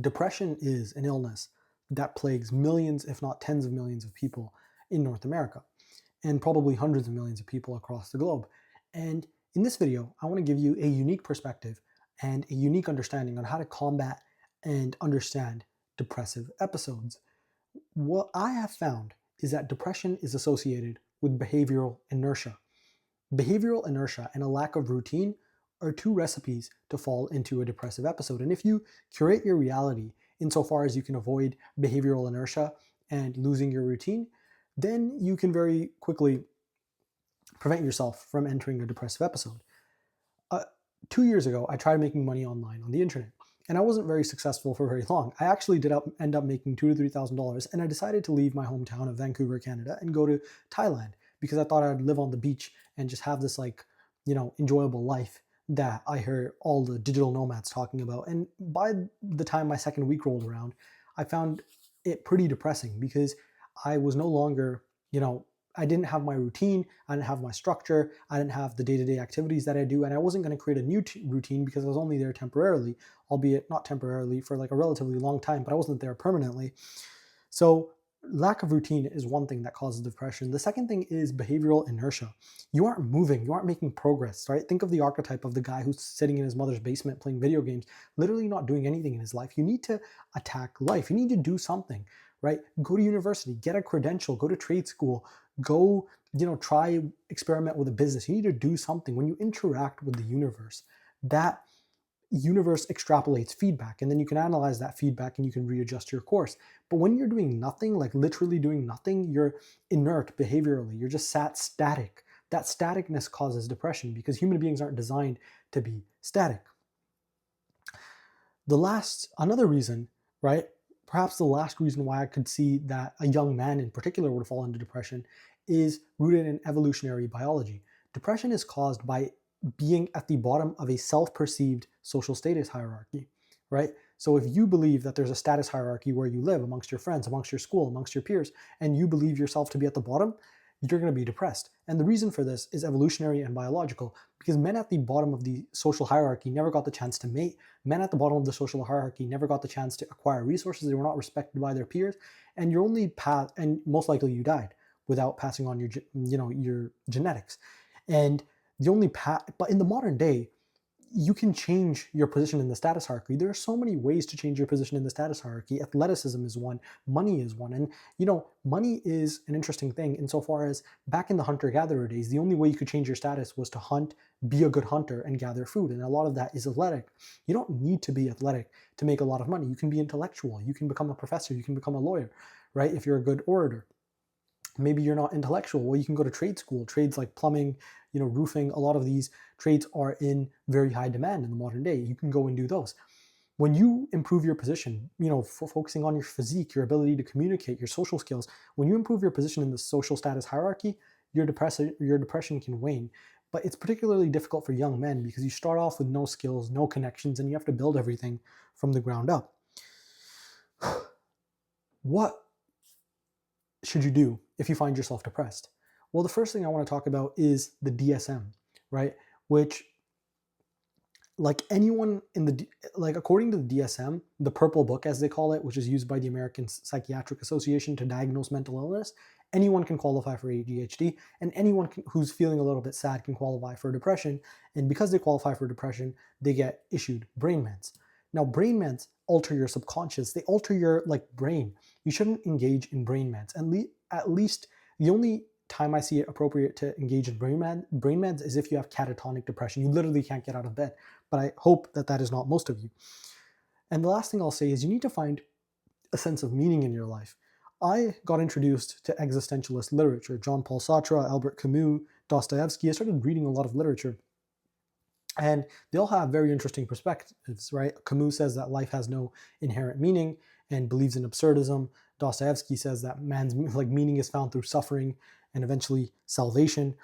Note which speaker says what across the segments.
Speaker 1: Depression is an illness that plagues millions, if not tens of millions of people in North America, and probably hundreds of millions of people across the globe. And in this video, I want to give you a unique perspective and a unique understanding on how to combat and understand depressive episodes. What I have found is that depression is associated with behavioral inertia. Behavioral inertia and a lack of routine are two recipes to fall into a depressive episode. And if you curate your reality insofar as you can avoid behavioral inertia and losing your routine, then you can very quickly prevent yourself from entering a depressive episode. 2 years ago, I tried making money online on the internet, and I wasn't very successful for very long. I actually did end up making $2,000 to $3,000, and I decided to leave my hometown of Vancouver, Canada, and go to Thailand because I thought I'd live on the beach and just have this enjoyable life that I hear all the digital nomads talking about. And by the time my second week rolled around, I found it pretty depressing because I was no longer, I didn't have my routine, I didn't have my structure, I didn't have the day-to-day activities that I do, and I wasn't going to create a new routine because I was only there temporarily, albeit not temporarily for like a relatively long time, but I wasn't there permanently. So lack of routine is one thing that causes depression. The second thing is behavioral inertia. You aren't moving, you aren't making progress, right? Think of the archetype of the guy who's sitting in his mother's basement playing video games, literally not doing anything in his life. You need to attack life. You need to do something, right? Go to university, get a credential, go to trade school, go, try experiment with a business. You need to do something. When you interact with the universe, that universe extrapolates feedback, and then you can analyze that feedback and you can readjust your course. But when you're doing nothing, like literally doing nothing, you're inert behaviorally, you're just static. That staticness causes depression because human beings aren't designed to be static. Another reason, right? Perhaps the last reason why I could see that a young man in particular would fall into depression is rooted in evolutionary biology. Depression is caused by being at the bottom of a self-perceived social status hierarchy, right? So if you believe that there's a status hierarchy where you live amongst your friends, amongst your school, amongst your peers, and you believe yourself to be at the bottom, you're going to be depressed. And the reason for this is evolutionary and biological, because men at the bottom of the social hierarchy never got the chance to mate. Men at the bottom of the social hierarchy never got the chance to acquire resources. They were not respected by their peers, and and most likely you died without passing on your genetics. And but in the modern day, you can change your position in the status hierarchy. There are so many ways to change your position in the status hierarchy. Athleticism is one, money is one. And money is an interesting thing insofar as back in the hunter-gatherer days, the only way you could change your status was to hunt, be a good hunter, and gather food. And a lot of that is athletic. You don't need to be athletic to make a lot of money. You can be intellectual. You can become a professor. You can become a lawyer, right? If you're a good orator. Maybe you're not intellectual. Well, you can go to trade school. Trades like plumbing, roofing, a lot of these trades are in very high demand in the modern day. You can go and do those. When you improve your position, for focusing on your physique, your ability to communicate, your social skills, when you improve your position in the social status hierarchy, your depression can wane. But it's particularly difficult for young men because you start off with no skills, no connections, and you have to build everything from the ground up. What should you do if you find yourself depressed? Well, the first thing I want to talk about is the DSM, right? Which, according to the DSM, the purple book, as they call it, which is used by the American Psychiatric Association to diagnose mental illness, anyone can qualify for ADHD, and anyone who's feeling a little bit sad can qualify for depression. And because they qualify for depression, they get issued brain meds. Now, brain meds alter your subconscious. They alter your brain. You shouldn't engage in brain meds. And at least the only time I see it appropriate to engage in brain meds is if you have catatonic depression. You literally can't get out of bed. But I hope that that is not most of you. And the last thing I'll say is you need to find a sense of meaning in your life. I got introduced to existentialist literature, Jean-Paul Sartre, Albert Camus, Dostoevsky. I started reading a lot of literature. And they all have very interesting perspectives, right? Camus says that life has no inherent meaning and believes in absurdism. Dostoevsky says that man's meaning is found through suffering and eventually salvation.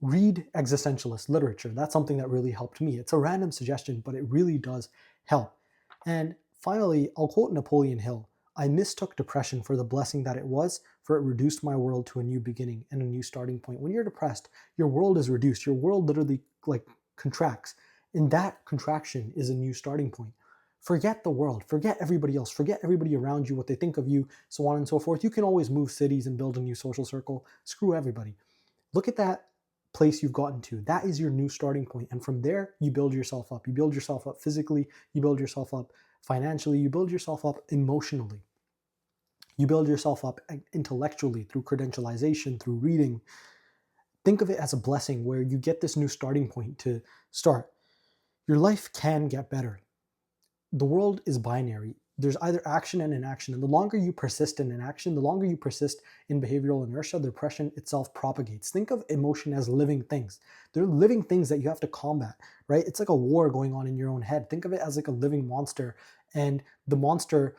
Speaker 1: Read existentialist literature. That's something that really helped me. It's a random suggestion, but it really does help. And finally, I'll quote Napoleon Hill. I mistook depression for the blessing that it was, for it reduced my world to a new beginning and a new starting point. When you're depressed, your world is reduced. Your world literally contracts. And that contraction is a new starting point. Forget the world, forget everybody else, forget everybody around you, what they think of you, so on and so forth. You can always move cities and build a new social circle. Screw everybody. Look at that place you've gotten to. That is your new starting point. And from there, you build yourself up. You build yourself up physically, you build yourself up financially, you build yourself up emotionally. You build yourself up intellectually through credentialization, through reading. Think of it as a blessing where you get this new starting point to start. Your life can get better. The world is binary. There's either action and inaction. And the longer you persist in inaction, the longer you persist in behavioral inertia, the depression itself propagates. Think of emotion as living things. They're living things that you have to combat, right? It's like a war going on in your own head. Think of it as like a living monster. And the monster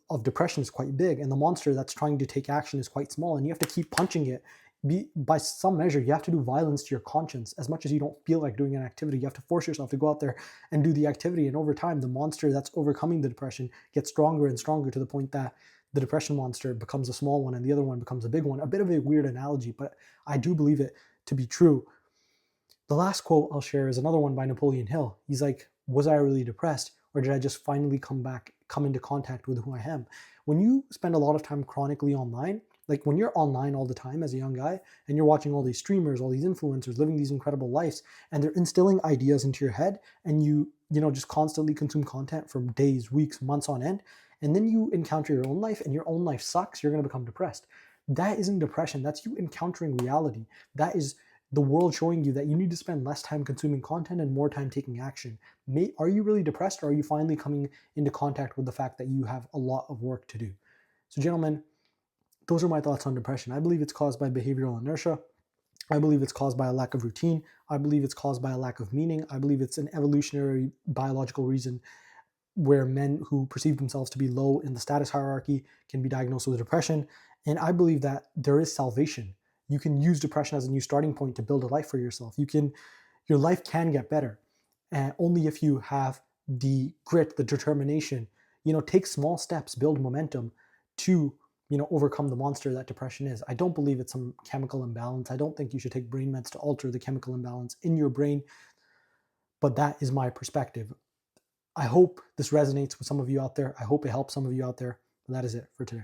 Speaker 1: of depression is quite big. And the monster that's trying to take action is quite small. And you have to keep punching it. By some measure, you have to do violence to your conscience. As much as you don't feel like doing an activity, you have to force yourself to go out there and do the activity. And over time, the monster that's overcoming the depression gets stronger and stronger to the point that the depression monster becomes a small one and the other one becomes a big one. A bit of a weird analogy, but I do believe it to be true. The last quote I'll share is another one by Napoleon Hill. He's like, was I really depressed, or did I just finally come into contact with who I am? When you spend a lot of time chronically online, like when you're online all the time as a young guy and you're watching all these streamers, all these influencers living these incredible lives, and they're instilling ideas into your head, and you just constantly consume content for days, weeks, months on end, and then you encounter your own life and your own life sucks, you're going to become depressed. That isn't depression. That's you encountering reality. That is the world showing you that you need to spend less time consuming content and more time taking action. Are you really depressed, or are you finally coming into contact with the fact that you have a lot of work to do? So gentlemen, those are my thoughts on depression. I believe it's caused by behavioral inertia. I believe it's caused by a lack of routine. I believe it's caused by a lack of meaning. I believe it's an evolutionary biological reason where men who perceive themselves to be low in the status hierarchy can be diagnosed with depression. And I believe that there is salvation. You can use depression as a new starting point to build a life for yourself. Your life can get better, and only if you have the grit, the determination. Take small steps, build momentum to overcome the monster that depression is. I don't believe it's some chemical imbalance. I don't think you should take brain meds to alter the chemical imbalance in your brain, but that is my perspective. I hope this resonates with some of you out there. I hope it helps some of you out there. But that is it for today.